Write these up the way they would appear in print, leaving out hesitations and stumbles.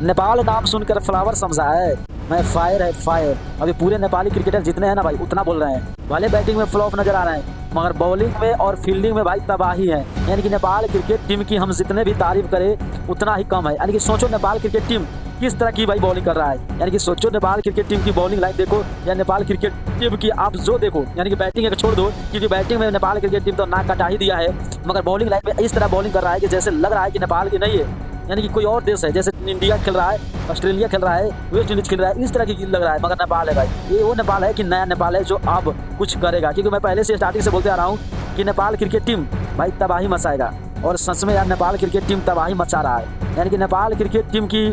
नेपाल नाम सुनकर फ्लावर समझा है, मैं फायर है फायर। अभी पूरे नेपाली क्रिकेटर जितने हैं ना भाई उतना बोल रहे हैं। भले बैटिंग में फ्लॉप नजर आ रहे हैं मगर बॉलिंग में और फील्डिंग में भाई तबाही है। यानी कि नेपाल क्रिकेट टीम की हम जितने भी तारीफ करें उतना ही कम है। यानी कि सोचो नेपाल क्रिकेट टीम किस तरह की भाई बॉलिंग कर रहा है। यानी कि सोचो नेपाल क्रिकेट टीम की बॉलिंग लाइन देखो या नेपाल क्रिकेट टीम की आप जो देखो। यानी कि बैटिंग एक छोड़ दो क्योंकि बैटिंग में नेपाल क्रिकेट टीम तो नाक कटा ही दिया है, मगर बॉलिंग लाइन में इस तरह बॉलिंग कर रहा है कि जैसे लग रहा है कि नेपाल की नहीं है, यानी कि कोई और देश है। जैसे इंडिया खेल रहा है, ऑस्ट्रेलिया खेल रहा है, वेस्ट इंडीज खेल रहा है, इस तरह की लग रहा है। मगर नेपाल है भाई, ये वो नेपाल है कि नया नेपाल है जो अब कुछ करेगा। क्योंकि मैं पहले से स्टार्टिंग से बोलते आ रहा हूँ कि नेपाल क्रिकेट टीम भाई तबाही मचाएगा। और सच में यार नेपाल क्रिकेट टीम तबाही मचा रहा है। यानी कि नेपाल क्रिकेट टीम की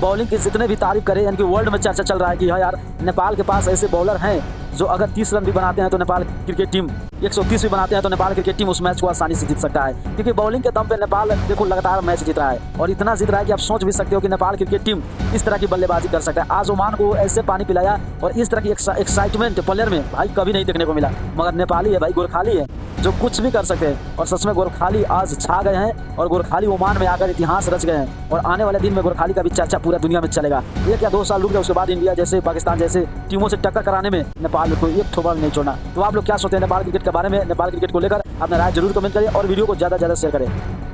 बॉलिंग की जितने भी तारीफ करें, यानी कि वर्ल्ड में चर्चा चल रहा है कि हाँ यार नेपाल के पास ऐसे बॉलर हैं जो अगर 30 रन भी बनाते हैं तो नेपाल क्रिकेट टीम 130 भी बनाते हैं तो नेपाल क्रिकेट टीम उस मैच को आसानी से जीत सकता है। क्योंकि बॉलिंग के दम पे नेपाल देखो लगातार मैच जीत रहा है और इतना जीत रहा है कि आप सोच भी सकते हो कि नेपाल क्रिकेट टीम इस तरह की बल्लेबाजी कर सकता है। आज ओमान को ऐसे पानी पिलाया और इस तरह की एक्साइटमेंट प्लेयर में भाई कभी नहीं देखने को मिला। मगर नेपाली है भाई, गोरखाली है जो कुछ भी कर सकते हैं। और सच में गोरखाली आज छा गए हैं और गोरखाली ओमान में आकर इतिहास रच गए हैं। और आने वाले दिन में गोरखाली का भी चर्चा पूरा दुनिया में चलेगा। 1 या 2 साल रुक गए, उसके बाद इंडिया जैसे पाकिस्तान जैसे टीमों से टक्कर कराने में नेपाल को एक ठोबा नहीं छोड़ना। तो आप लोग क्या सोचते हैं नेपाल क्रिकेट के बारे में? नेपाल क्रिकेट को लेकर अपना राय जरूर कमेंट करें और वीडियो को ज़्यादा से ज़्यादा शेयर करें।